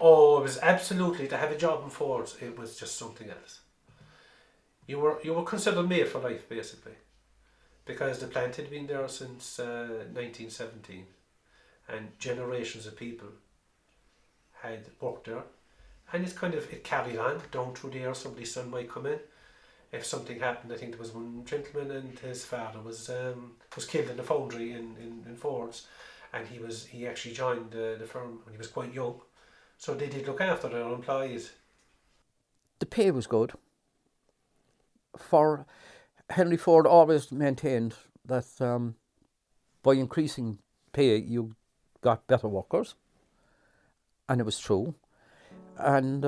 Oh, it was absolutely, to have a job in Fords, it was just something else. You were considered made for life, basically, because the plant had been there since 1917, and generations of people had worked there, and it carried on down through the year. Somebody's son might come in. If something happened, I think there was one gentleman and his father was killed in the foundry in Fords, and he actually joined the firm when he was quite young. So they did look after their employees. The pay was good. For Henry Ford always maintained that by increasing pay you got better workers, and it was true. And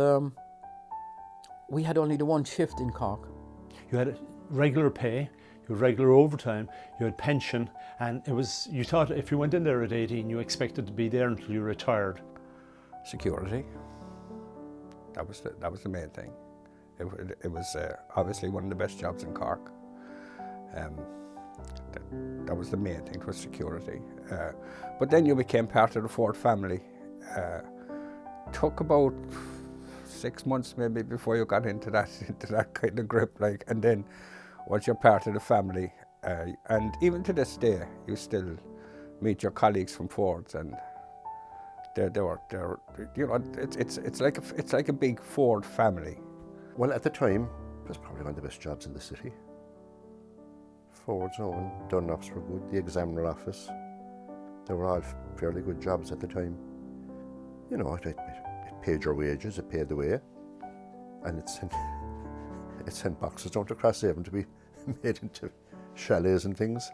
we had only the one shift in Cork. You had regular pay, you had regular overtime, you had pension, and you thought if you went in there at 18, you expected to be there until you retired. Security. That was the main thing. It was obviously one of the best jobs in Cork. That was the main thing, was security. But then you became part of the Ford family. Took about 6 months maybe before you got into that kind of grip, and then once you're part of the family, and even to this day, you still meet your colleagues from Fords, and they're it's like a big Ford family. Well, at the time, it was probably one of the best jobs in the city. Fords, and Dunlops were good. The examiner office, they were all fairly good jobs at the time. It paid your wages, it paid the way, and it sent boxes down to Crosshaven to be made into chalets and things.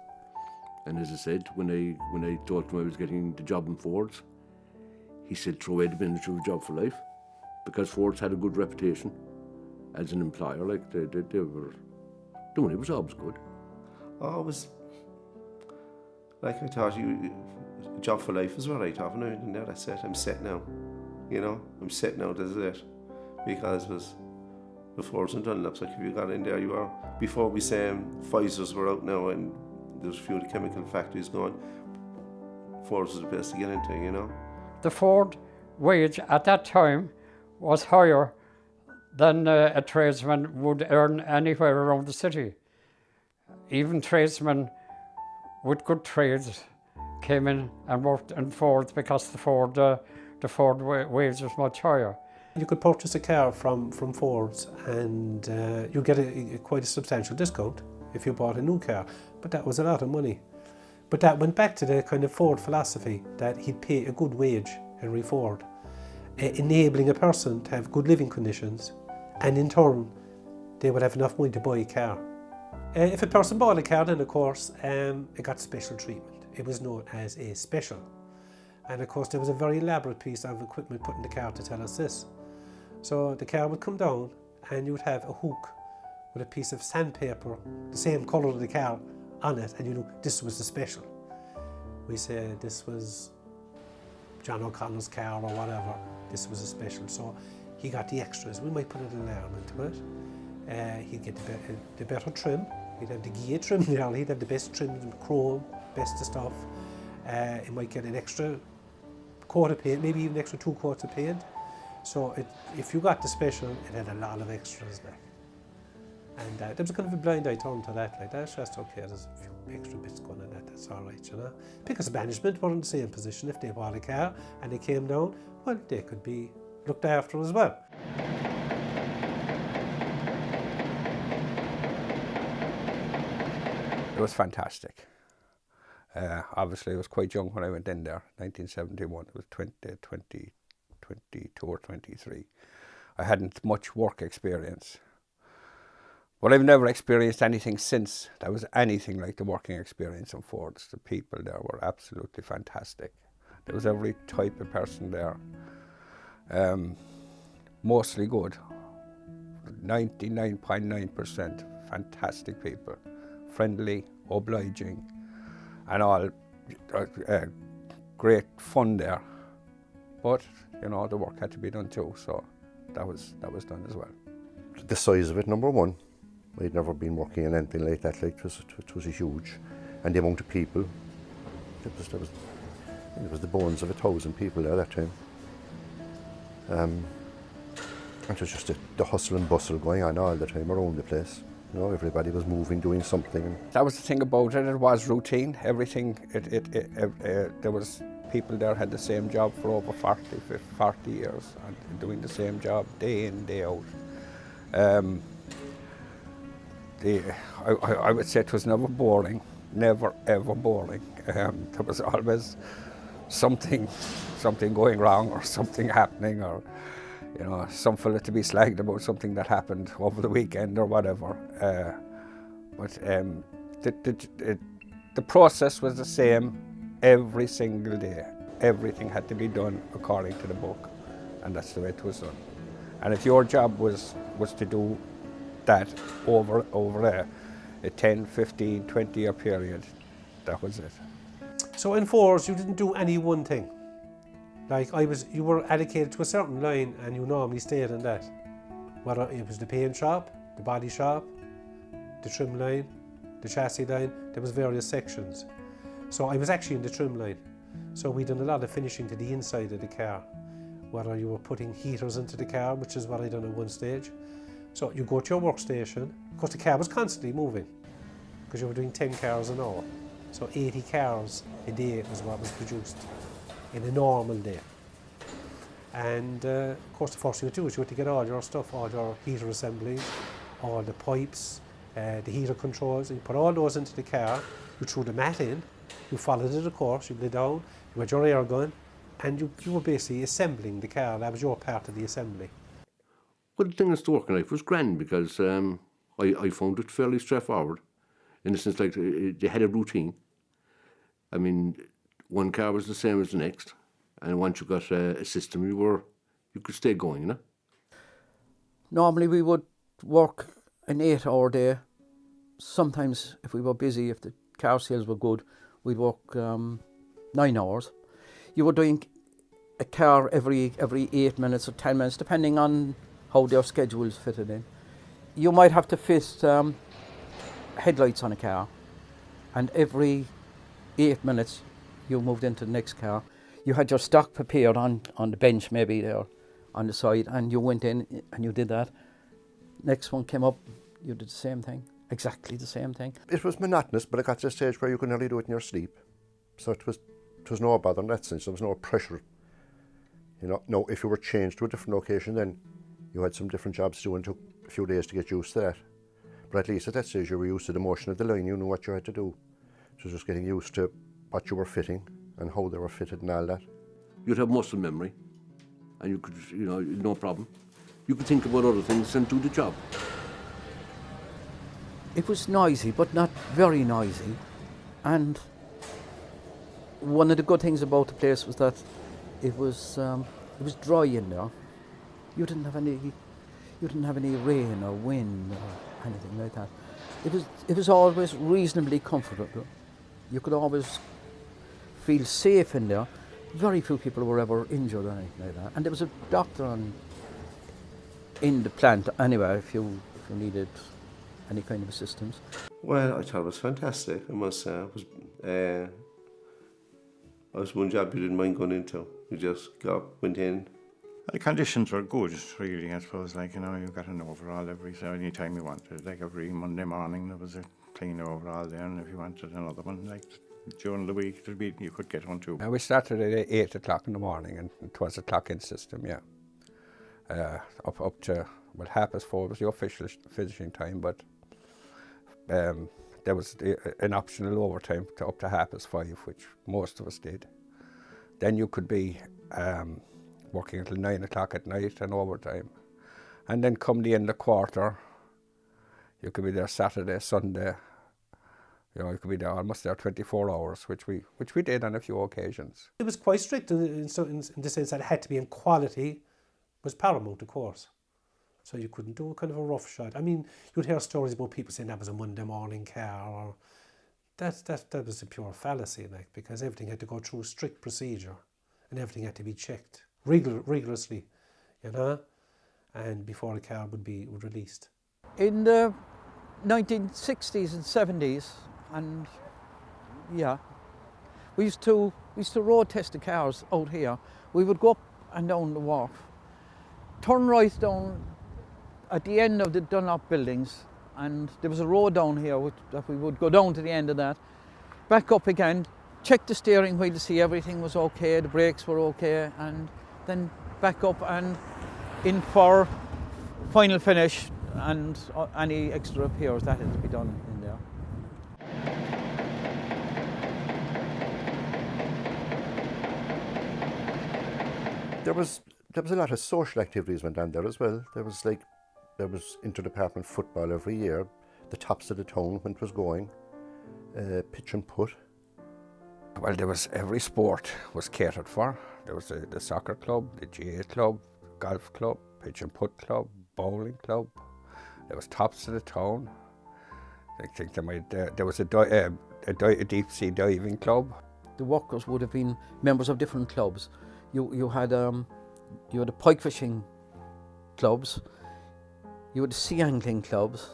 And as I said, when I told him I was getting the job in Fords, he said throw away the benefit of a job for life, because Fords had a good reputation as an employer. Like they were, the money was always good. Oh, it was like I thought, a job for life is what I thought. When I went in there, that's it. I'm set now. I'm set now. This is it. Because it was the Fords and Dunlops. Like if you got in there, you were, before we say Pfizer's were out now, and there's a few of the chemical factories going. Fords was the place to get into. The Ford wage at that time was higher than a tradesman would earn anywhere around the city. Even tradesmen with good trades came in and worked in Fords because the Ford wage was much higher. You could purchase a car from Fords, and you get quite a substantial discount if you bought a new car, but that was a lot of money. But that went back to the kind of Ford philosophy that he'd pay a good wage, Henry Ford, enabling a person to have good living conditions, and in turn they would have enough money to buy a car. If a person bought a car, then of course it got special treatment. It was known as a special. And of course there was a very elaborate piece of equipment put in the car to tell us this. So the car would come down and you would have a hook with a piece of sandpaper, the same colour of the car, on it, and you know this was the special. We say this was John O'Connor's car or whatever, this was a special. So he got the extras. We might put an alarm into it. He'd get the better trim. He'd have the gear trim there. He'd have the best trim, chrome, best of stuff. He might get an extra coat of paint, maybe even extra 2 coats of paint. So if you got the special, it had a lot of extras, like. And there was kind of a blind eye turn to that, like that's just okay, there's a few extra bits going on that's all right, Because management were in the same position. If they bought a car and they came down, well, they could be looked after as well. It was fantastic. Obviously I was quite young when I went in there, 1971, it was 22 or 23. I hadn't much work experience. But I've never experienced anything since that was anything like the working experience in Fords. The people there were absolutely fantastic. There was every type of person there. Mostly good. 99.9% fantastic people. Friendly, obliging, and all great fun there. But, the work had to be done too, so that was done as well. The size of it, number one. I'd never been working in anything like that. It was a huge, and the amount of people. It was the bones of 1,000 people there that time. It was just the hustle and bustle going on all the time around the place. You know, everybody was moving, doing something. That was the thing about it. It was routine. Everything. There was people there had the same job for over 40 years and doing the same job day in, day out. I would say it was never boring, never ever boring. There was always something going wrong or something happening, or you know, some fella to be slagged about something that happened over the weekend or whatever. The process was the same every single day. Everything had to be done according to the book, and that's the way it was done. And if your job was to do that over a 10, 15, 20-year period, that was it. So in Fords, you didn't do any one thing. Like you were allocated to a certain line and you normally stayed in that. Whether it was the paint shop, the body shop, the trim line, the chassis line, there was various sections. So I was actually in the trim line. So we done a lot of finishing to the inside of the car. Whether you were putting heaters into the car, which is what I done at one stage. So you go to your workstation, because the car was constantly moving, because you were doing 10 cars an hour. So 80 cars a day was what was produced in a normal day. And of course the first thing you do is you have to get all your stuff, all your heater assemblies, all the pipes, the heater controls, and you put all those into the car, you threw the mat in, you followed it of course, you lay down, you had your air gun, and you were basically assembling the car. That was your part of the assembly. Well, the thing is, the working life was grand because I found it fairly straightforward, in the sense like they had a routine. I mean, one car was the same as the next, and once you got a system, you could stay going, you know. Normally we would work an 8-hour day. Sometimes if we were busy, if the car sales were good, we'd work 9 hours. You were doing a car every 8 minutes or 10 minutes, depending on how their schedules fitted in. You might have to fit headlights on a car, and every 8 minutes you moved into the next car. You had your stock prepared on the bench maybe there on the side, and you went in and you did that. Next one came up, you did the same thing, exactly the same thing. It was monotonous, but it got to a stage where you could nearly do it in your sleep. So it was no bother in that sense. There was no pressure. You know, no, if you were changed to a different location, then you had some different jobs to do, and it took a few days to get used to that. But at least at that stage you were used to the motion of the line, you knew what you had to do. So just getting used to what you were fitting and how they were fitted and all that. You'd have muscle memory, and you could, you know, no problem. You could think about other things and do the job. It was noisy, but not very noisy. And one of the good things about the place was that it was dry in there. You didn't have any rain or wind or anything like that. It was always reasonably comfortable. You could always feel safe in there. Very few people were ever injured or anything like that. And there was a doctor in the plant anyway, if you needed any kind of assistance. Well, I thought it was fantastic. I must say, it was one job you didn't mind going into. You just went in. The conditions were good, really, I suppose. Like, you know, you got an overall any time you wanted. Like every Monday morning there was a clean overall there, and if you wanted another one, like during the week, you could get one too. We started at 8 o'clock in the morning, and it was a clock-in system, yeah. Up to, well, 4:30 was the official finishing time, but there was an optional overtime to up to 5:30, which most of us did. Then you could be working until 9 o'clock at night and overtime. And then come the end of quarter, you could be there Saturday, Sunday. You know, you could be there almost there 24 hours, which we did on a few occasions. It was quite strict in the sense that it had to be in quality, was paramount, of course. So you couldn't do kind of a rough shot. I mean, you'd hear stories about people saying that was a Monday morning car, or that was a pure fallacy, like, because everything had to go through strict procedure, and everything had to be checked rigorously, you know, and before the car would be released. In the 1960s and 70s, and yeah, we used to road test the cars out here. We would go up and down the wharf, turn right down at the end of the Dunlop buildings, and there was a road down here that we would go down to the end of that, back up again, check the steering wheel to see everything was okay, the brakes were okay, and then back up and in for final finish, and any extra repairs that had to be done in there. There was a lot of social activities went on there as well. There was interdepartment football every year. The tops of the town when it was going, pitch and putt. Well, there was every sport was catered for. There was the soccer club, the GA club, golf club, pitch and putt club, bowling club. There was tops of the town. I think there was a deep sea diving club. The workers would have been members of different clubs. You had the pike fishing clubs, you had the sea angling clubs,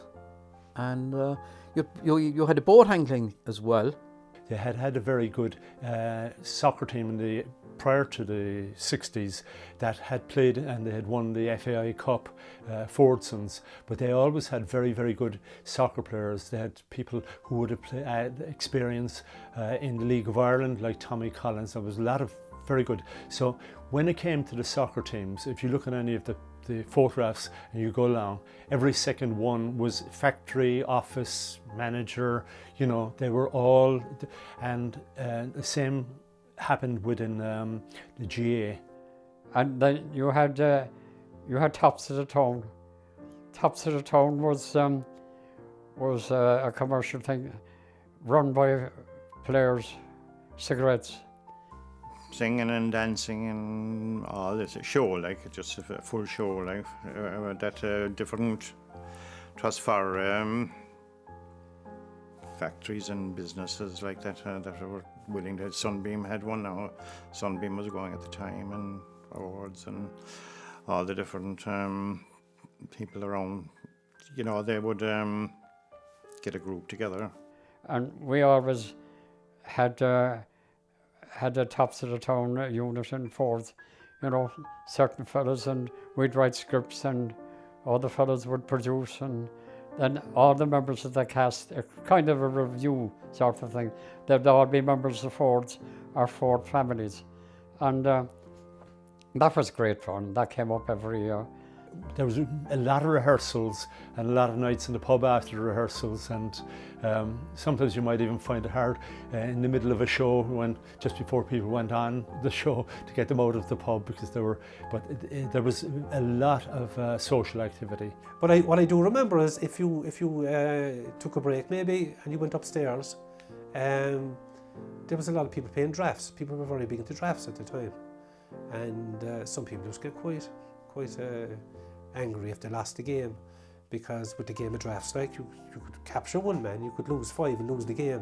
and you had the boat angling as well. They had a very good soccer team prior to the 60s that had played, and they had won the FAI Cup, Fordsons, but they always had very, very good soccer players. They had people who would have had experience in the League of Ireland, like Tommy Collins. There was a lot of very good. So when it came to the soccer teams, if you look at any of the photographs and you go along, every second one was factory, office, manager, you know, they were all, and the same happened within the GA. And then you had Tops of the Town. Tops of the Town was a commercial thing run by players, cigarettes. Singing and dancing and all this show, like just a full show, like that different. It was for factories and businesses like that that were willing to. Sunbeam had one now. Sunbeam was going at the time, and awards and all the different people around. You know, they would get a group together. And we always had the Tops of the Town unit in Forth, you know, certain fellas, and we'd write scripts and all the fellas would produce, and then all the members of the cast, kind of a review sort of thing, they'd all be members of Fords or Ford families. And that was great fun. That came up every year. There was a lot of rehearsals and a lot of nights in the pub after the rehearsals, and sometimes you might even find it hard in the middle of a show, when just before people went on the show, to get them out of the pub, because there was a lot of social activity. But what I do remember is if you took a break maybe and you went upstairs, there was a lot of people playing drafts. People were very big into drafts at the time, and some people just get quite angry if they lost the game, because with the game of drafts, like you could capture one man, you could lose 5 and lose the game,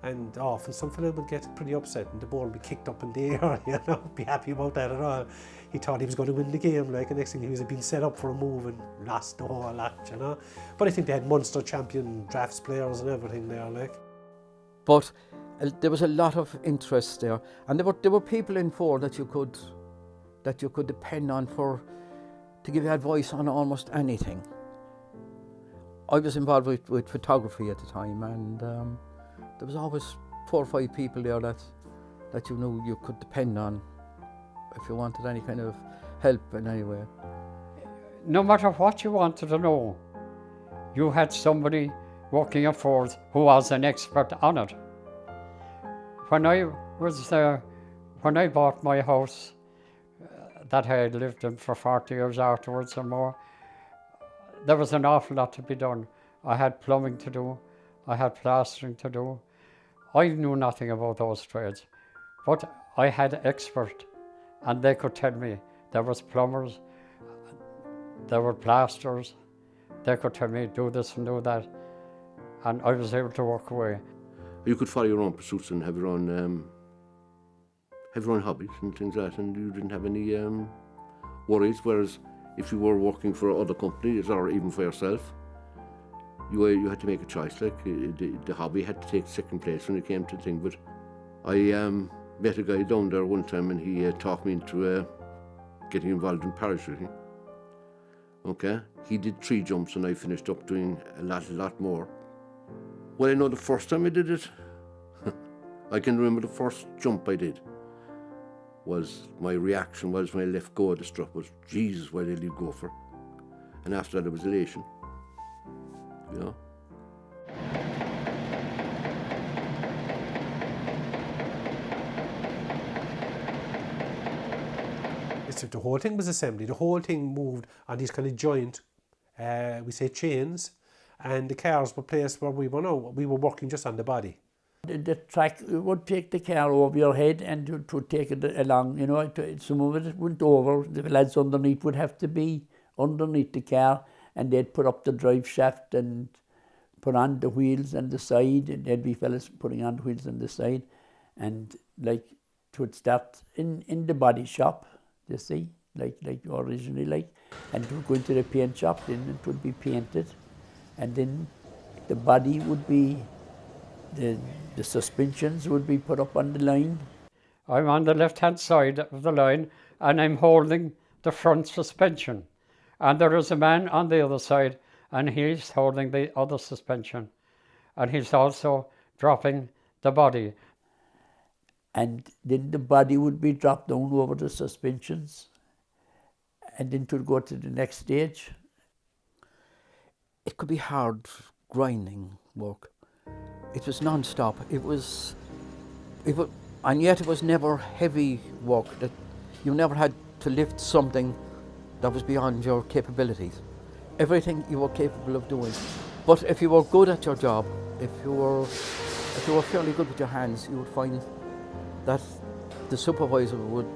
and often some fella would get pretty upset and the ball would be kicked up in the air, you know, be happy about that at all. He thought he was going to win the game, like, the next thing he was being set up for a move and lost the whole lot, you know. But I think they had Munster champion drafts players and everything there, like. But there was a lot of interest there, and there were people in Ford that you could depend on to give you advice on almost anything. I was involved with photography at the time, and there was always 4 or 5 people there that you knew you could depend on if you wanted any kind of help in any way. No matter what you wanted to know, you had somebody working at Ford who was an expert on it. When I bought my house that I had lived in for 40 years afterwards or more, there was an awful lot to be done. I had plumbing to do, I had plastering to do. I knew nothing about those trades, but I had experts, and they could tell me. There was plumbers, there were plasterers, they could tell me do this and do that, and I was able to work away. You could follow your own pursuits and have your own hobbies and things like that, and you didn't have any worries, whereas if you were working for other companies or even for yourself, you had to make a choice. Like the hobby had to take second place when it came to the thing. But I met a guy down there one time, and he talked me into getting involved in parachuting. Okay, he did 3 jumps and I finished up doing a lot more. Well, I know the first time I did it, I can remember the first jump I did was, my reaction was when I let go of the strap was, Jesus, why did I leave go for? And after that it was elation, you know. The whole thing was assembly. The whole thing moved on these kind of joint, we say chains, and the cars were placed where we were now. We were working just on the body. The track would take the car over your head and to take it along, you know. Some of it went over. The lads underneath would have to be underneath the car, and they'd put up the drive shaft and put on the wheels on the side, and there'd be fellas putting on the wheels on the side, and like it would start in the body shop. You see, like originally, like, and it would go into the paint shop, then it would be painted, and then the body would be, the suspensions would be put up on the line. I'm on the left-hand side of the line, and I'm holding the front suspension, and there is a man on the other side, and he's holding the other suspension, and he's also dropping the body. And then the body would be dropped down over the suspensions, and then to go to the next stage. It could be hard grinding work. It was non-stop. It was, and yet it was never heavy work. That you never had to lift something that was beyond your capabilities. Everything you were capable of doing. But if you were good at your job, if you were fairly good with your hands, you would find that the supervisor would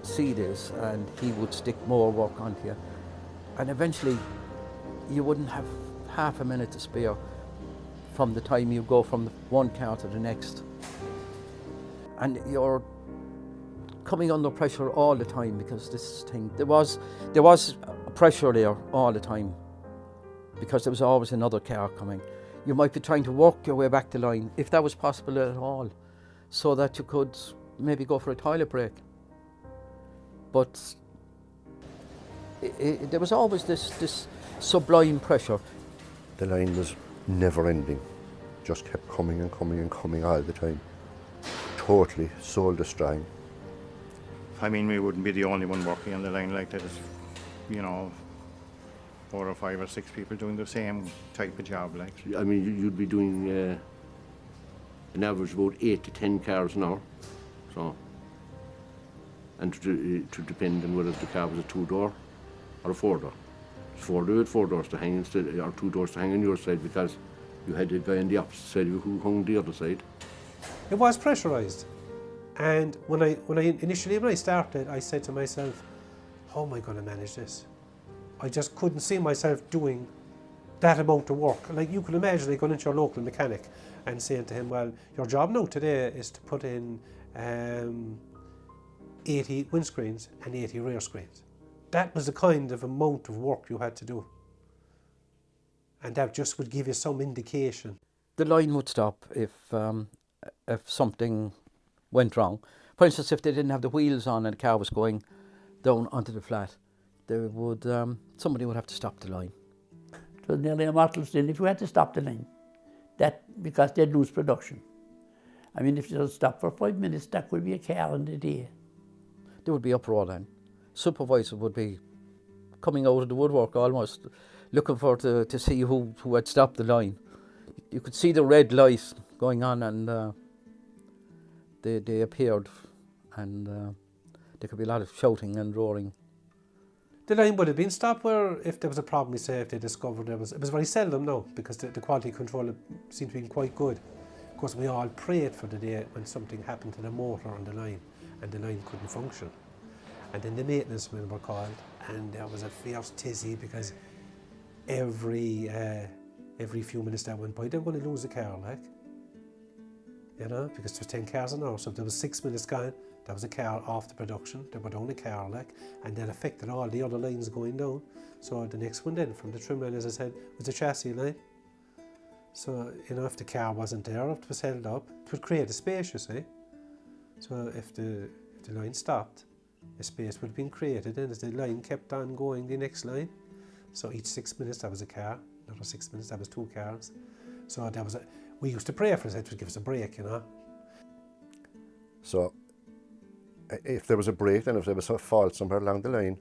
see this and he would stick more work onto you. And eventually you wouldn't have half a minute to spare from the time you go from one car to the next. And you're coming under pressure all the time because this thing, there was a pressure there all the time because there was always another car coming. You might be trying to work your way back the line, if that was possible at all, so that you could maybe go for a toilet break. But there was always this sublime pressure. The line was never ending, just kept coming and coming and coming all the time. Totally soul destroying. I mean, we wouldn't be the only one working on the line like that. It's, you know, 4 or 5 or 6 people doing the same type of job. Like, I mean, you'd be doing an average about 8 to 10 cars an hour. So, and to depend on whether the car was a 2-door or a 4-door. 4 doors to hang instead, or 2 doors to hang on your side, because you had a guy on the opposite side who hung the other side. It was pressurised, and when I started, I said to myself, "How am I going to manage this?" I just couldn't see myself doing that amount of work. Like, you can imagine, like, going into your local mechanic and saying to him, "Well, your job now today is to put in 80 windscreens and 80 rear screens." That was the kind of amount of work you had to do. And that just would give you some indication. The line would stop if something went wrong. For instance, if they didn't have the wheels on and the car was going down onto the flat, they would somebody would have to stop the line. It was nearly a mortal sin if you had to stop the line, because they'd lose production. I mean, if they stopped for 5 minutes, that would be a car in the day. There would be uproar then. Supervisor would be coming out of the woodwork almost, looking for to see who had stopped the line. You could see the red light going on, and they appeared, and there could be a lot of shouting and roaring. The line would have been stopped where, if there was a problem, say, if they discovered it was very seldom now, because the quality control seemed to be quite good. Of course, we all prayed for the day when something happened to the motor on the line and the line couldn't function. And then the maintenance men were called, and there was a fierce tizzy, because every few minutes that went by, they were going to lose a car, like, you know, because there's 10 cars an hour. So if there was 6 minutes gone, there was a car off the production, they were down a car, like, and that affected all the other lines going down. So the next one then, from the trim line, as I said, was the chassis line. So, you know, if the car wasn't there, if it was held up, it would create a space, you see. So if the line stopped, a space would have been created, and as the line kept on going, the next line So each 6 minutes that was a car, another 6 minutes that was 2 cars. So that was we used to pray for it to give us a break, you know. So if there was a break, then if there was a fault somewhere along the line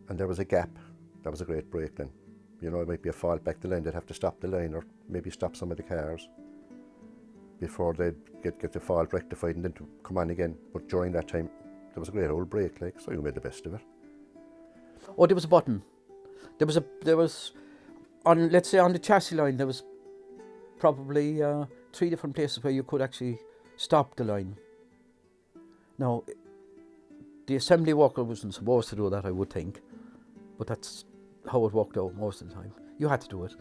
and there was a gap, that was a great break then. You know, it might be a fault back the line, they'd have to stop the line or maybe stop some of the cars before they'd get the fault rectified and then to come on again. But during that time, there was a great old break, like, so you made the best of it. Oh, there was a button. There was on, let's say on the chassis line, there was probably 3 different places where you could actually stop the line. Now, the assembly worker wasn't supposed to do that, I would think, but that's how it worked out most of the time. You had to do it.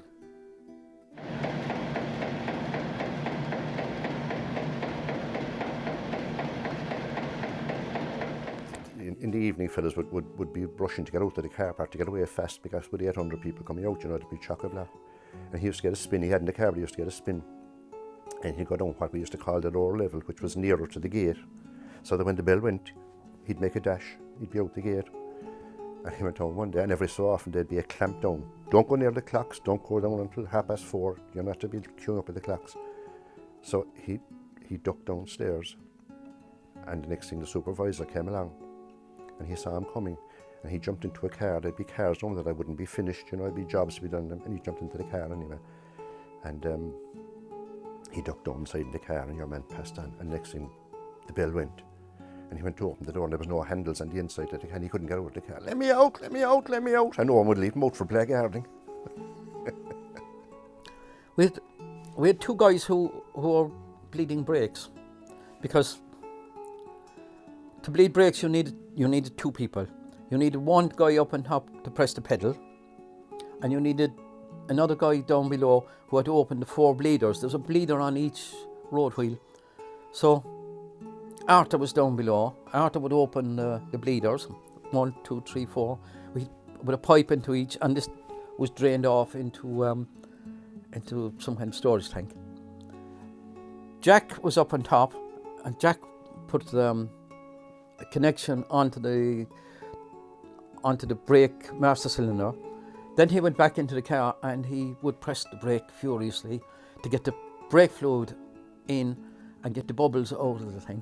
In the evening, fellas would be rushing to get out of the car park to get away fast because with the 800 people coming out, you know, it'd be chock-a-block. And he used to get a spin, he had in the car, but he used to get a spin. And he'd go down what we used to call the lower level, which was nearer to the gate. So that when the bell went, he'd make a dash, he'd be out the gate. And he went down one day, and every so often there'd be a clamp down. Don't go near the clocks, don't go down until 4:30, you're not to be queuing up with the clocks. So he ducked downstairs, and the next thing the supervisor came along, and he saw him coming, and he jumped into a car. There'd be cars down that I wouldn't be finished, you know, there'd be jobs to be done, and he jumped into the car anyway. And he ducked down inside the car, and your man passed on, and next thing the bell went. And he went to open the door and there was no handles on the inside of the car and he couldn't get out of the car. Let me out, let me out, let me out. And no one would leave him out for blackguarding. We had 2 guys who were bleeding brakes, because to bleed brakes you needed 2 people. You needed one guy up on top to press the pedal, and you needed another guy down below who had to open the 4 bleeders. There was a bleeder on each road wheel. So Arthur was down below. Arthur would open the bleeders, 1, 2, 3, 4, with a pipe into each, and this was drained off into some kind of storage tank. Jack was up on top, and Jack put a connection onto the brake master cylinder. Then he went back into the car and he would press the brake furiously to get the brake fluid in and get the bubbles out of the thing.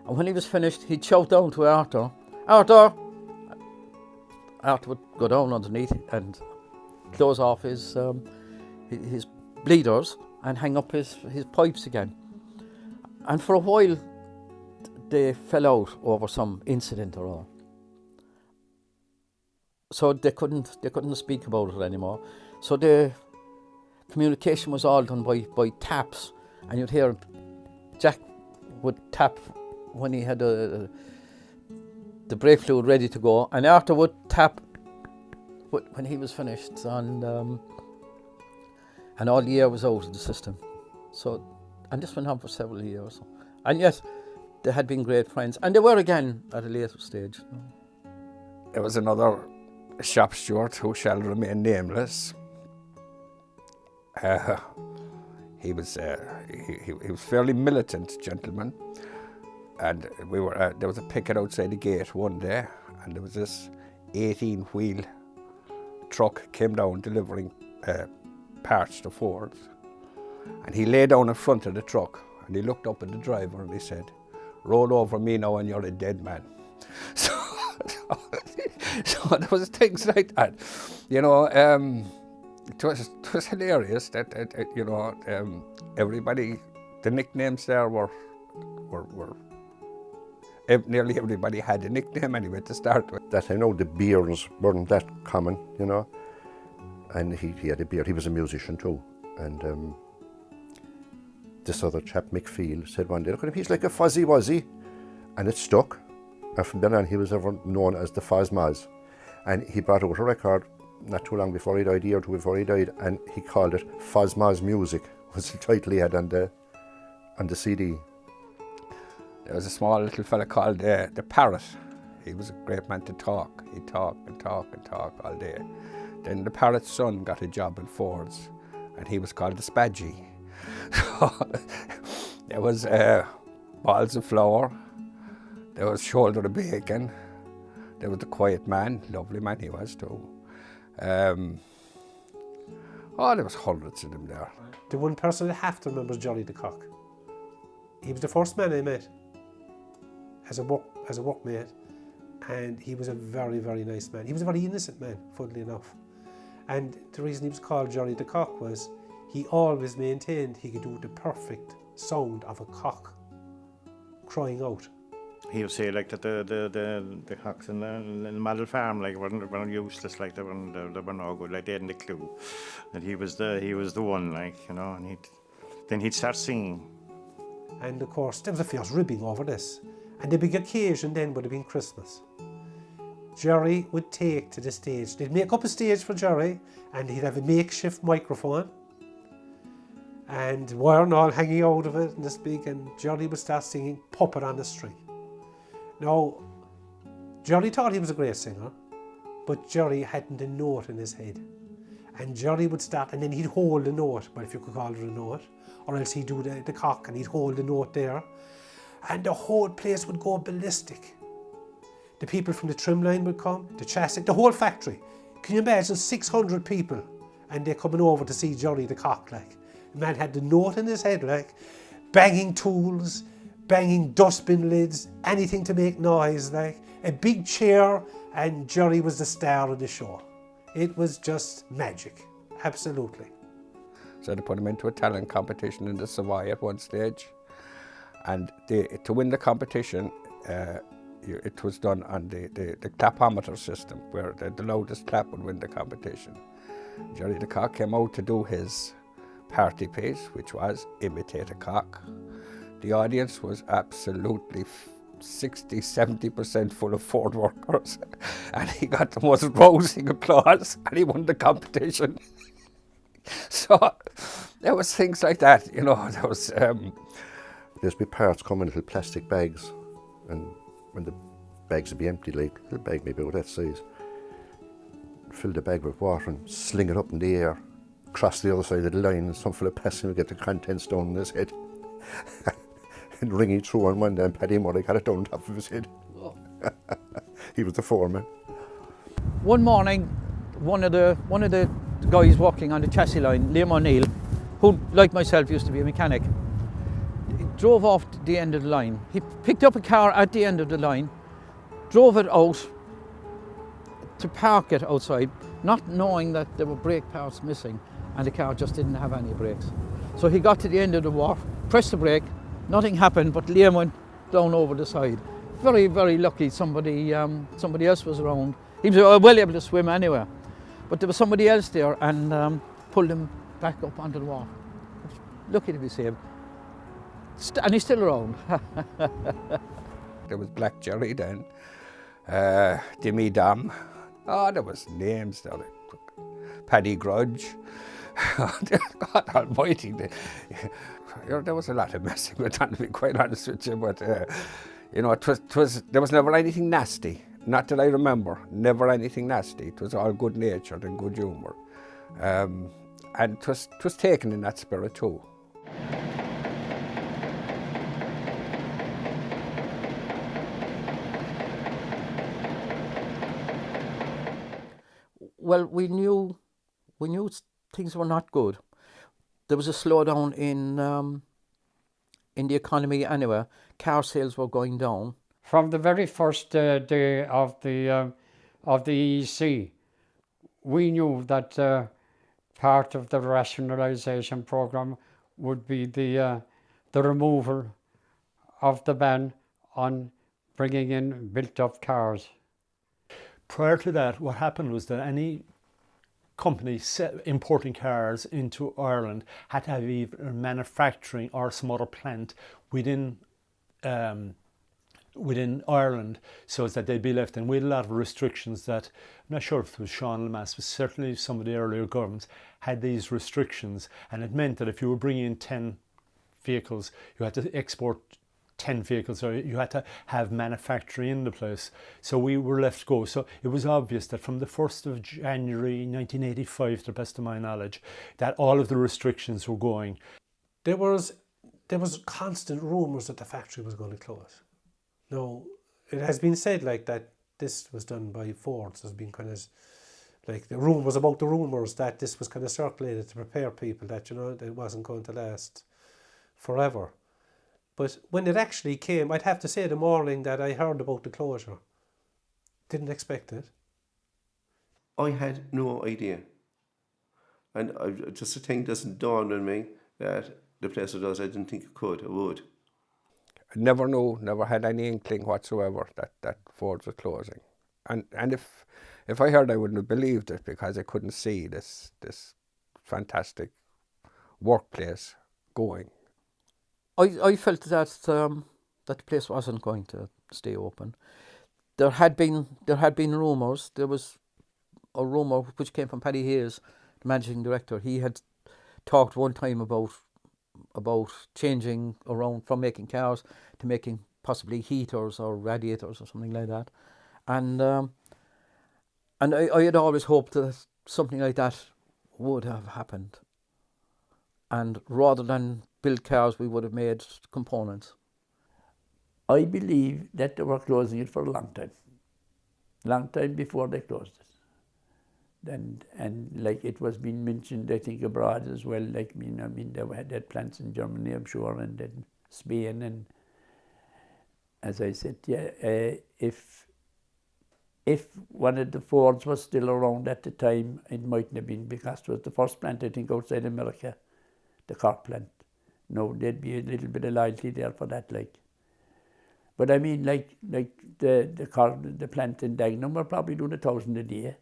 And when he was finished, he'd shout down to Arthur, "Arthur!" Arthur would go down underneath and close off his bleeders and hang up his pipes again. And for a while, they fell out over some incident or other. So they couldn't speak about it anymore. So the communication was all done by taps, and you'd hear Jack would tap when he had the brake fluid ready to go, and Arthur would tap when he was finished, and all the air was out of the system. So, and this went on for several years. And yet, they had been great friends, and they were again at a later stage. There was another shop steward who shall remain nameless. He was fairly militant gentleman, and we were there was a picket outside the gate one day, and there was this 18-wheel truck came down delivering parts to Ford, and he lay down in front of the truck and he looked up at the driver and he said, "Roll over me now and you're a dead man." So there was things like that, you know. It was hilarious that you know, everybody, the nicknames there were nearly everybody had a nickname anyway to start with. That I know the beards weren't that common, you know, and he had a beard. He was a musician too, and this other chap, Mick Field, said one day, "Look at him, he's like a Fuzzy Wuzzy," and it stuck. And from then on, he was ever known as the Fozmaz, and he brought out a record not too long before he died, a year or two before he died, and he called it Fozmaz Music, was the title he had on the CD. There was a small little fella called the Parrot. He was a great man to talk. He'd talk and talk and talk all day. Then the Parrot's son got a job in Ford's, and he was called the Spadgy. So there was balls of flour, there was shoulder of bacon, there was the Quiet Man, lovely man he was too. Oh, there was hundreds of them there. The one person I have to remember is Jolly the Cock. He was the first man I met as a workmate, and he was a very, very nice man. He was a very innocent man, funnily enough. And the reason he was called Jolly the Cock was he always maintained he could do the perfect sound of a cock crying out. He would say like that the cocks in the model farm like were useless, like they were no good, like they hadn't a clue. That he was the one, like, you know, and then he'd start singing. And of course there was a fierce ribbing over this. And the big occasion then would have been Christmas. Jerry would take to the stage. They'd make up a stage for Jerry, and he'd have a makeshift microphone and wire and all hanging out of it and this big, and Jerry would start singing Puppet on the String. Now, Jerry thought he was a great singer, but Jerry hadn't a note in his head. And Jerry would start, and then he'd hold the note, well, if you could call it a note, or else he'd do the cock and he'd hold the note there, and the whole place would go ballistic. The people from the trim line would come, the chassis, the whole factory. Can you imagine 600 people and they're coming over to see Jerry the Cock, like. The man had the note in his head, like, banging tools, banging dustbin lids, anything to make noise, like, a big chair, and Jerry was the star of the show. It was just magic, absolutely. So they put him into a talent competition in the Savoy at one stage, and to win the competition, it was done on the clapometer system, where the loudest clap would win the competition. Jerry the Cock came out to do his party piece, which was imitate a cock. The audience was absolutely 60-70% full of Ford workers, and he got the most rousing applause, and he won the competition. So there was things like that, you know. There was there'd be parts come in little plastic bags, and when the bags would be empty, like a little bag maybe about that size, fill the bag with water and sling it up in the air, cross the other side of the line, and some fella passing would get the contents down on his head. And ring it through on one day, and Paddy Murray got it down top of his head. Oh. He was the foreman. One morning, one of the guys working on the chassis line, Liam O'Neill, who, like myself, used to be a mechanic, he drove off to the end of the line. He picked up a car at the end of the line, drove it out to park it outside, not knowing that there were brake parts missing, and the car just didn't have any brakes. So he got to the end of the wharf, pressed the brake, nothing happened, but Liam went down over the side. Very, very lucky somebody else was around. He was well able to swim anywhere, but there was somebody else there and pulled him back up onto the wharf. Lucky to be saved. And he's still around. There was Black Jerry then, Dimmy Dam. Oh, there was names there. Paddy Grudge. God almighty. There was a lot of messing with that, to be quite honest with you, but you know, there was never anything nasty. Not that I remember, never anything nasty. It was all good natured and good humour. And it was taken in that spirit too. Well, we knew things were not good. There was a slowdown in the economy anyway. Car sales were going down. From the very first day of the EEC, we knew that part of the rationalisation programme would be the removal of the ban on bringing in built-up cars. Prior to that, what happened was that any company importing cars into Ireland had to have either manufacturing or some other plant within Ireland, so that they'd be left. And we had a lot of restrictions that, I'm not sure if it was Sean Lemass, but certainly some of the earlier governments had these restrictions, and it meant that if you were bringing in 10 vehicles, you had to export 10 vehicles, or you had to have manufacturing in the place. So we were left to go. So it was obvious that from the 1st of January 1985, to the best of my knowledge, that all of the restrictions were going. There was constant rumours that the factory was going to close. Now, it has been said like that this was done by Ford. There's been kind of Like the rumours about the rumours that this was kind of circulated to prepare people that, you know, it wasn't going to last forever. But when it actually came, I'd have to say the morning that I heard about the closure, didn't expect it. I had no idea. And just the thing doesn't dawn on me that the place does. I didn't think it could, it would. I never knew, never had any inkling whatsoever that Ford's was closing. And if I heard, I wouldn't have believed it, because I couldn't see this fantastic workplace going. I felt that that the place wasn't going to stay open. There had been rumours. There was a rumour which came from Paddy Hayes, the managing director. He had talked one time about changing around from making cars to making possibly heaters or radiators or something like that, and I had always hoped that something like that would have happened, and rather than build cars, we would have made components. I believe that they were closing it for a long time before they closed it. And like it was being mentioned, I think abroad as well. Like I mean, they had plants in Germany, I'm sure, and then Spain, and as I said, yeah, if one of the Fords was still around at the time, it mightn't have been, because it was the first plant, I think, outside America, the Cork plant. No, there'd be a little bit of loyalty there for that, like. But I mean, like the plant in Dagenham were probably doing 1,000 a day,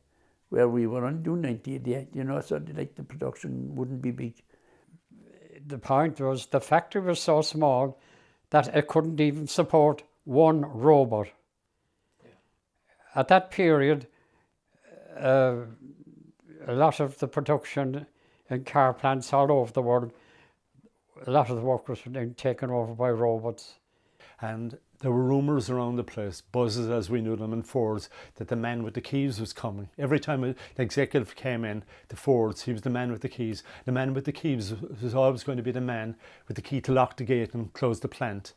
where we were on doing 90 a day, you know, so like the production wouldn't be big. The point was the factory was so small that it couldn't even support one robot. At that period, a lot of the production in car plants all over the world, a lot of the workers were being taken over by robots. And there were rumours around the place, buzzes as we knew them in Fords, that the man with the keys was coming. Every time an executive came in to Fords, he was the man with the keys. The man with the keys was always going to be the man with the key to lock the gate and close the plant.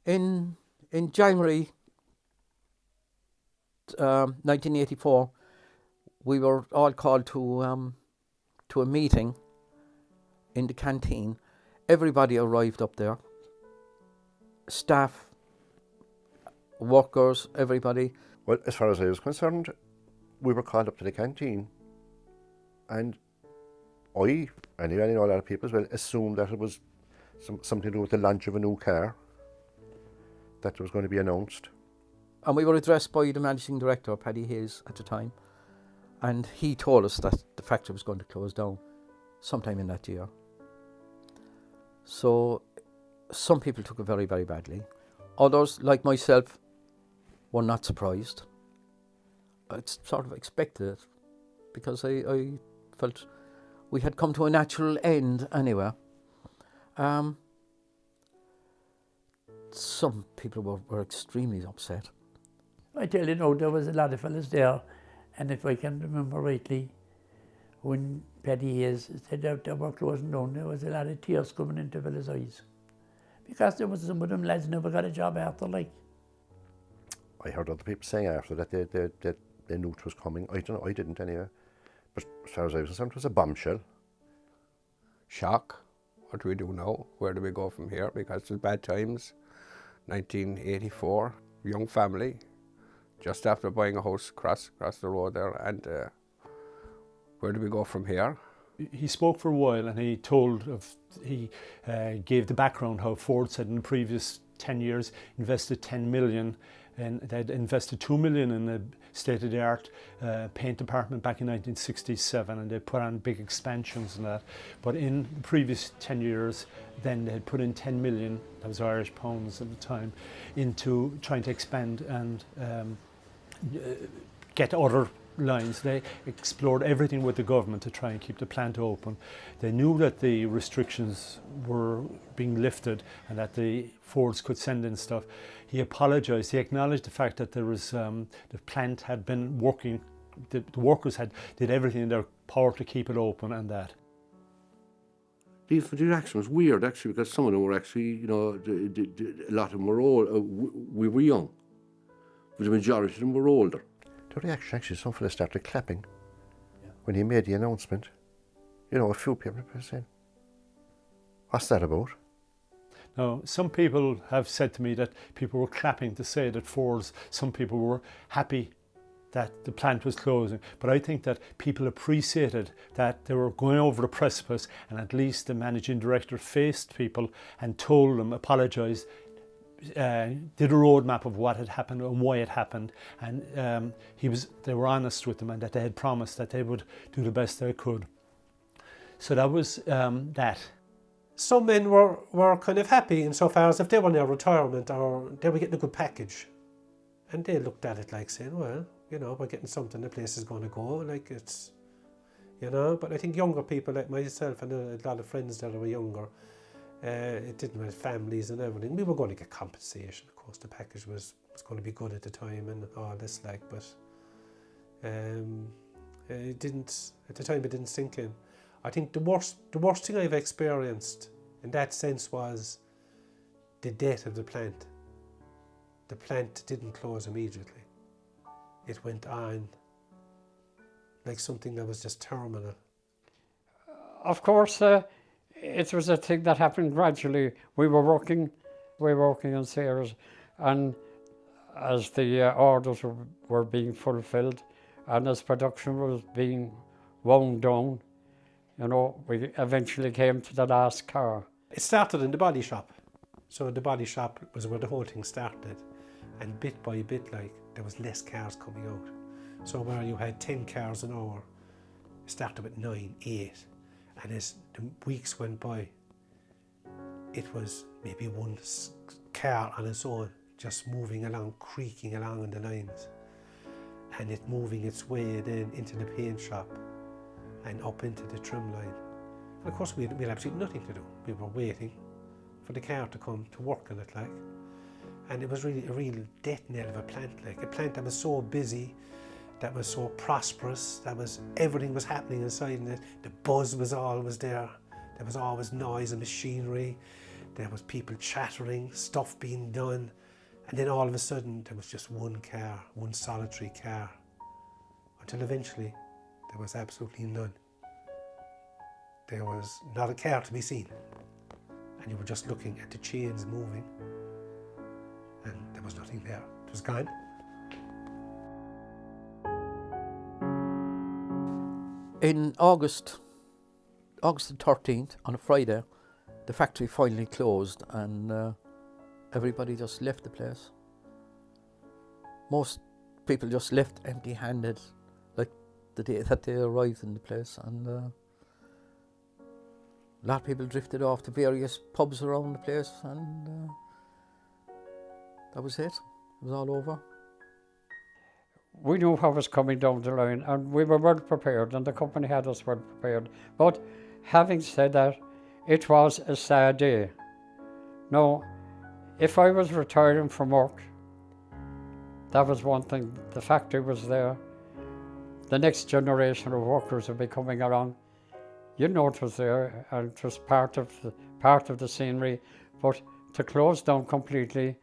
In January 1984, we were all called to a meeting in the canteen. Everybody arrived up there. Staff, workers, everybody. Well, as far as I was concerned, we were called up to the canteen, and I, and a lot of people as well, assumed that it was something to do with the launch of a new car that was going to be announced. And we were addressed by the managing director, Paddy Hayes, at the time, and he told us that the factory was going to close down sometime in that year. So some people took it very, very badly. Others, like myself, were not surprised. I sort of expected it, because I felt we had come to a natural end anyway. Some people were extremely upset. I tell you now, there was a lot of fellas there, and if I can remember rightly, when Paddy Hayes said that they were closing down, there was a lot of tears coming into fellas' eyes, because there was some of them lads never got a job after, like. I heard other people saying after that they knew it was coming. I don't know, I didn't anyway. But as far as I was concerned, it was a bombshell. Shock. What do we do now? Where do we go from here? Because it was bad times. 1984, young family, just after buying a house across the road there, and where do we go from here? He spoke for a while, and he gave the background how Fords had in the previous 10 years invested 10 million, and they'd invested 2 million in a state-of-the-art paint department back in 1967, and they put on big expansions and that. But in the previous 10 years, then they had put in 10 million, that was Irish pounds at the time, into trying to expand and get other lines. They explored everything with the government to try and keep the plant open. They knew that the restrictions were being lifted and that the Fords could send in stuff. He apologised. He acknowledged the fact that there was the plant had been working. The workers did everything in their power to keep it open, and that. the reaction was weird, actually, because some of them were actually, you know, a lot of them were old. We were young, but the majority of them were older. The reaction, actually, some fellas started clapping when he made the announcement. You know, a few people were saying, "What's that about?" Now, some people have said to me that people were clapping to say that Fords, some people were happy that the plant was closing, but I think that people appreciated that they were going over the precipice, and at least the managing director faced people and told them, apologised, did a roadmap of what had happened and why it happened, and they were honest with them, and that they had promised that they would do the best they could. So that was that. Some men were kind of happy insofar as if they were near retirement or they were getting a good package. And they looked at it like saying, well, you know, we're getting something, the place is going to go, like it's, you know. But I think younger people like myself and a lot of friends that were younger, it didn't have families and everything. We were going to get compensation, of course. The package was going to be good at the time and all this, like, but it didn't, at the time it didn't sink in. I think the worst thing I've experienced in that sense was the death of the plant. The plant didn't close immediately. It went on like something that was just terminal. Of course, it was a thing that happened gradually. We were working on Sayers, and as the orders were being fulfilled and as production was being wound down, you know, we eventually came to the last car. It started in the body shop. So the body shop was where the whole thing started. And bit by bit, like, there was less cars coming out. So where you had 10 cars an hour, it started with 9, 8. And as the weeks went by, it was maybe one car on its own, just moving along, creaking along on the lines. And it moving its way then into the paint shop and up into the trim line. And of course we had absolutely nothing to do. We were waiting for the car to come to work on it, like. And it was really a real death knell of a plant, like a plant that was so busy, that was so prosperous, everything was happening inside it. The buzz was always there. There was always noise and machinery. There was people chattering, stuff being done. And then all of a sudden there was just one car, one solitary car. Until eventually there was absolutely none. There was not a car to be seen. And you were just looking at the chains moving. And there was nothing there. It was gone. In August the 13th, on a Friday, the factory finally closed and everybody just left the place. Most people just left empty-handed, like the day that they arrived in the place, and a lot of people drifted off to various pubs around the place, and that was it. It was all over. We knew what was coming down the line, and we were well prepared, and the company had us well prepared. But having said that, it was a sad day. Now, if I was retiring from work, that was one thing. The factory was there. The next generation of workers would be coming along. You know it was there, and it was part of the scenery. But to close down completely,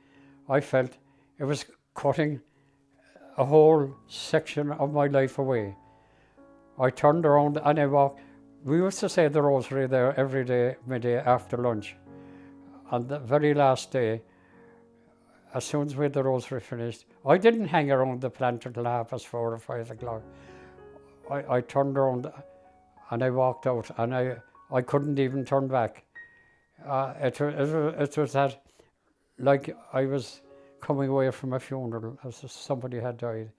I felt it was cutting a whole section of my life away. I turned around and I walked. We used to say the rosary there every day, midday after lunch. On the very last day, as soon as we had the rosary finished, I didn't hang around the plant until 4:30 or 5 o'clock. I turned around and I walked out, and I couldn't even turn back. It was that, like I was coming away from a funeral, as if somebody had died.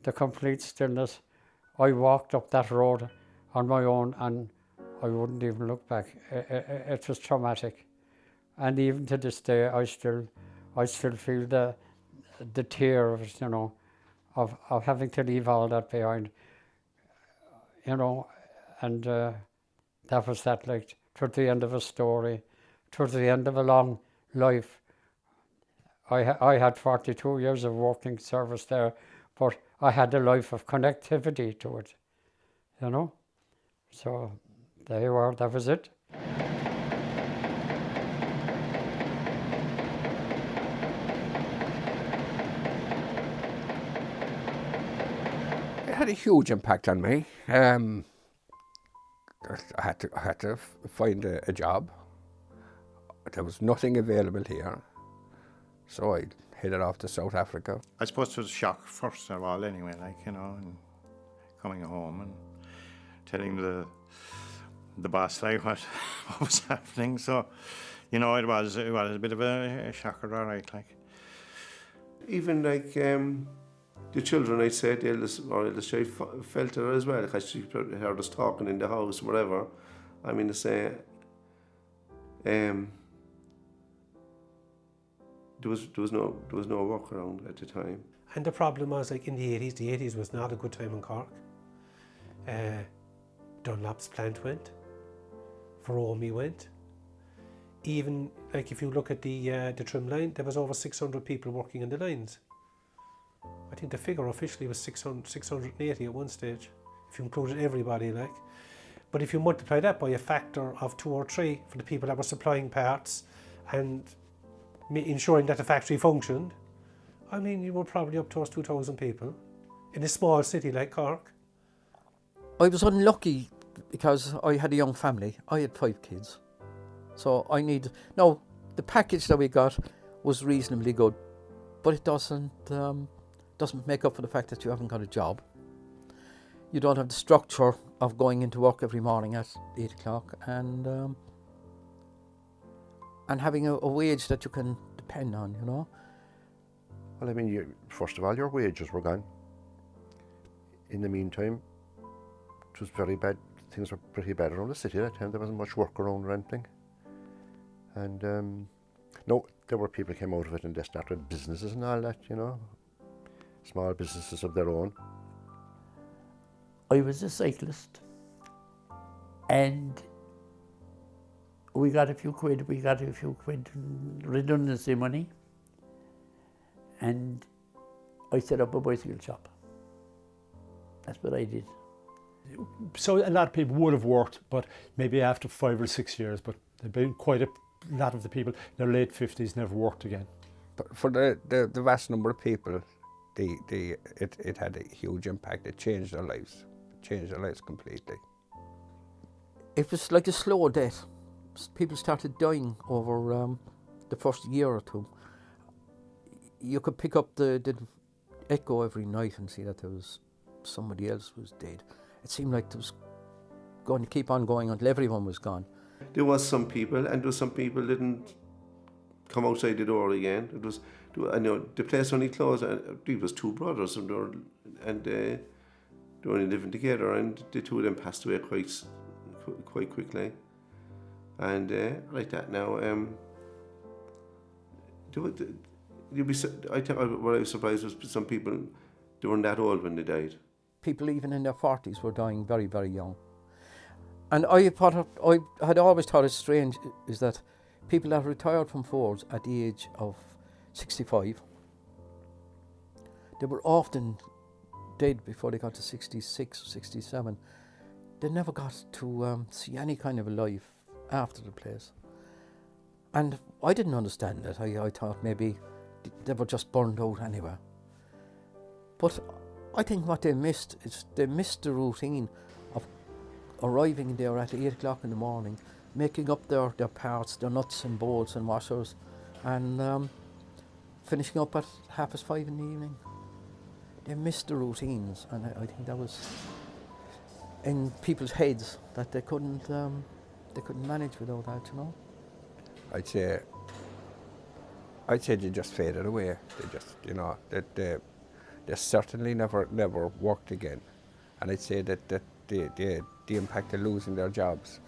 The complete stillness. I walked up that road on my own, and I wouldn't even look back. It was traumatic, and even to this day, I still feel the tear of it, you know, of having to leave all that behind, you know, and that was that, like, towards the end of a story, towards the end of a long life. I had 42 years of working service there, but I had a life of connectivity to it, you know. So there you are, that was it. had a huge impact on me. I had to find a job. There was nothing available here, so I headed off to South Africa. I suppose it was a shock first of all anyway, like, you know, and coming home and telling the boss like what was happening. So, you know, it was a bit of a shocker, all right, like. Even like the children, I'd say, the eldest child felt it as well, because she heard us talking in the house, whatever. I mean, to say, there was no work around at the time. And the problem was, like, in the 80s was not a good time in Cork. Dunlop's plant went, Ferromi went. Even, like, if you look at the trim line, there was over 600 people working on the lines. I think the figure officially was 680 at one stage, if you included everybody, like. But if you multiply that by a factor of 2 or 3 for the people that were supplying parts and ensuring that the factory functioned, I mean, you were probably up towards 2,000 people in a small city like Cork. I was unlucky because I had a young family. I had 5 kids. So now the package that we got was reasonably good, but it doesn't make up for the fact that you haven't got a job. You don't have the structure of going into work every morning at 8 o'clock and having a wage that you can depend on, you know. Well, I mean, first of all, your wages were gone. In the meantime, it was very bad. Things were pretty bad around the city at that time. There wasn't much work around or anything. And no, there were people came out of it and they started businesses and all that, you know, small businesses of their own. I was a cyclist, and we got a few quid redundancy money, and I set up a bicycle shop. That's what I did. So a lot of people would have worked, but maybe after 5 or 6 years, but there'd been quite a lot of the people in their late 50s never worked again. But for the vast number of people, it had a huge impact. It changed their lives. It changed their lives completely. It was like a slow death. People started dying over the first year or two. You could pick up the Echo every night and see that there was somebody else was dead. It seemed like it was going to keep on going until everyone was gone. There was some people, and there was some people didn't come outside the door again. I know the place only closed. It was 2 brothers, and they were only living together, and the 2 of them passed away quite quickly. And like that now, I think what I was surprised was some people, they weren't that old when they died. People even in their 40s were dying very, very young. And I had always thought it strange is that people that retired from Fords at the age of 65, they were often dead before they got to 66 or 67. They never got to see any kind of a life after the place. And I didn't understand it. I thought maybe they were just burned out anyway. But I think what they missed is they missed the routine of arriving there at 8 o'clock in the morning, making up their parts, their nuts and bolts and washers, and finishing up at 5:30 in the evening. They missed the routines, and I think that was in people's heads that they couldn't manage without that, you know. I'd say they just faded away. They just, you know, they certainly never worked again. And I'd say that the impact of losing their jobs,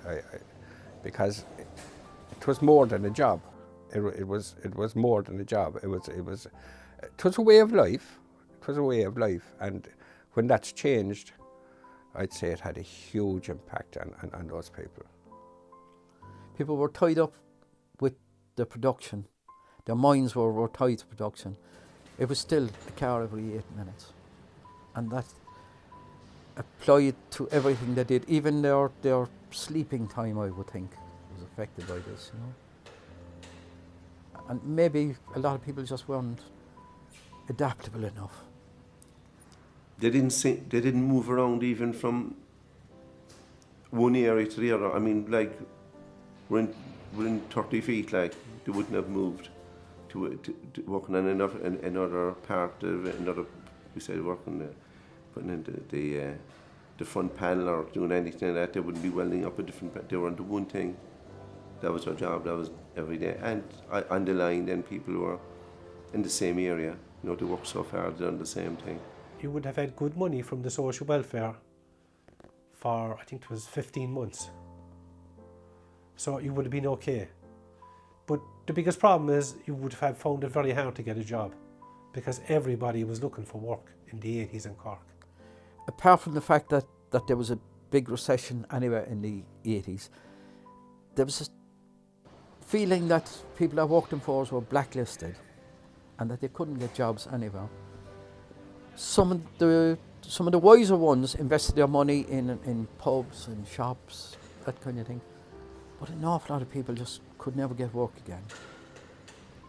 because it was more than a job. It was more than a job. It was a way of life. It was a way of life, and when that's changed, I'd say it had a huge impact on those people. People were tied up with the production. Their minds were tied to production. It was still a car every 8 minutes. And that applied to everything they did. Even their sleeping time, I would think, was affected by this, you know. And maybe a lot of people just weren't adaptable enough. they didn't move around even from one area to the other. I mean, like within 30 feet, like they wouldn't have moved to working on another part of another. We said working, putting in the front panel or doing anything like that. They wouldn't be welding up a different. They were on the one thing. That was their job. That was every day. And on the line, then people were in the same area. You know, they worked so hard on the same thing. You would have had good money from the social welfare for, I think it was 15 months. So you would have been okay. But the biggest problem is you would have found it very hard to get a job because everybody was looking for work in the 80s in Cork. Apart from the fact that there was a big recession anyway in the 80s, there was a feeling that people that worked in Fords were blacklisted and that they couldn't get jobs anywhere. Some of the wiser ones invested their money in pubs and shops, that kind of thing. But an awful lot of people just could never get work again.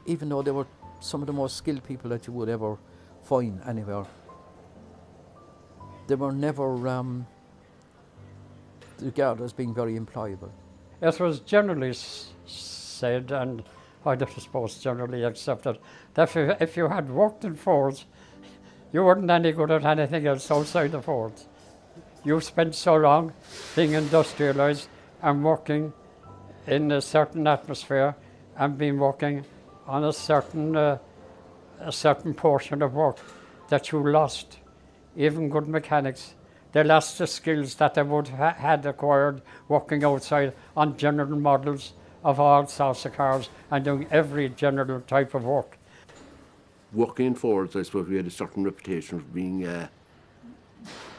Even though they were some of the most skilled people that you would ever find anywhere. They were never regarded as being very employable. It was generally said, and I suppose generally accepted, that if you had worked in Fords, you weren't any good at anything else outside the Fords. You spent so long being industrialised and working in a certain atmosphere and being working on a certain portion of work that you lost. Even good mechanics, they lost the skills that they would had acquired working outside on general models of all sorts of cars and doing every general type of work. Working in Fords, I suppose we had a certain reputation of being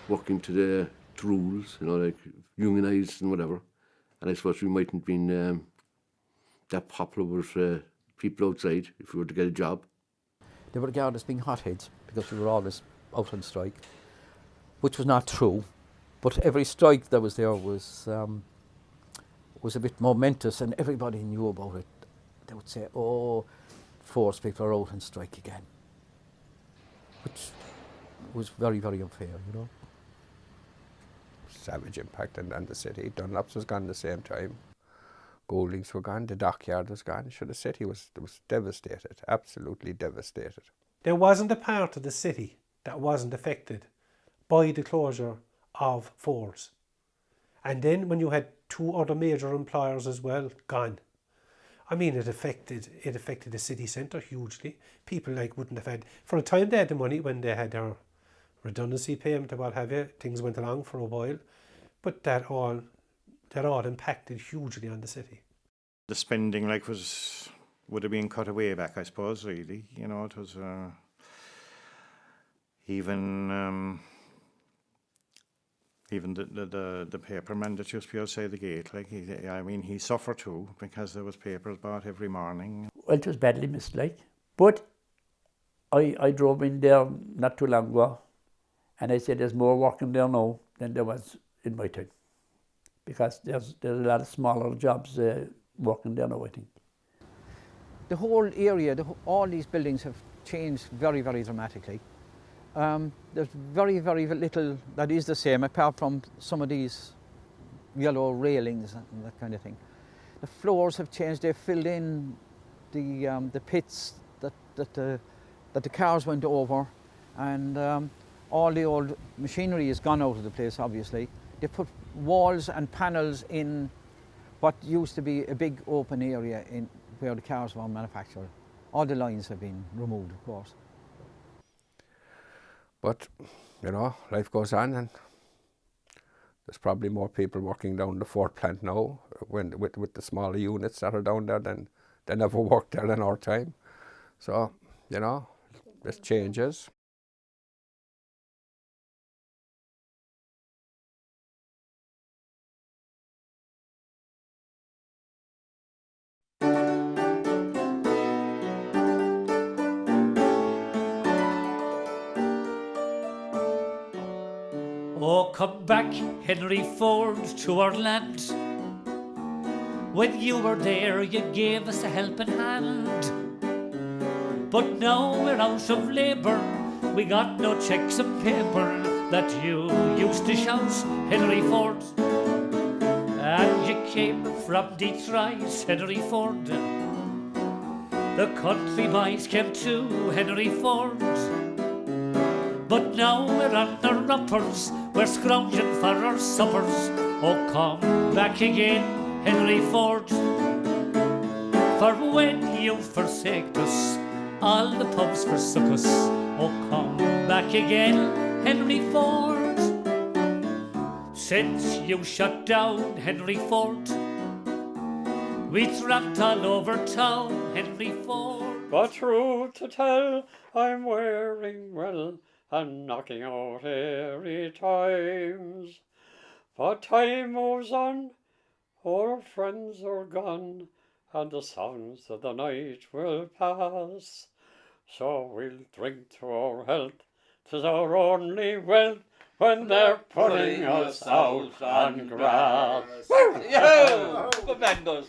working to the rules, you know, like unionised and whatever. And I suppose we mightn't have been that popular with people outside if we were to get a job. They were regarded as being hotheads because we were always out on strike, which was not true. But every strike that was there was a bit momentous and everybody knew about it. They would say, oh, Fords people are out on strike again, which was very, very unfair, you know. Savage impact on the city. Dunlop's was gone at the same time. Goldings were gone, the dockyard was gone. Sure, the city was devastated, absolutely devastated. There wasn't a part of the city that wasn't affected by the closure of Fords. And then when you had two other major employers as well gone, I mean, it affected the city centre hugely. People wouldn't have had, for a time they had the money when they had their redundancy payment or what have you. Things went along for a while, but that all impacted hugely on the city. The spending would have been cut away back, I suppose, really. You know, it was even the paperman that used to be outside the gate, he suffered too because there was papers bought every morning. Well, it was badly missed, but I drove in there not too long ago, and I said there's more working there now than there was in my time, because there's a lot of smaller jobs working there now, I think. The whole area, all these buildings have changed very, very dramatically. There's very, very little that is the same, apart from some of these yellow railings and that kind of thing. The floors have changed. They've filled in the pits that the cars went over, and all the old machinery has gone out of the place, obviously. They put walls and panels in what used to be a big open area in where the cars were manufactured. All the lines have been removed, of course. But, you know, life goes on, and there's probably more people working down the Ford plant now with the smaller units that are down there than ever worked there in our time. So, you know, there's changes. Oh, come back, Henry Ford, to our land. When you were there, you gave us a helping hand. But now we're out of labour, We got no checks and paper that you used to shout, Henry Ford. And you came from Detroit, Henry Ford. The country boys came to Henry Ford. But now we're on our uppers, we're scrounging for our suppers. Oh, come back again, Henry Ford. For when you forsake us, all the pubs forsook us. Oh, come back again, Henry Ford. Since you shut down Henry Ford, we tramped all over town, Henry Ford. But truth to tell, I'm wearing well and knocking out airy times. But time moves on, our friends are gone, and the sounds of the night will pass. So we'll drink to our health, 'tis our only wealth, when they're putting us out on grass. Yo! Tremendous.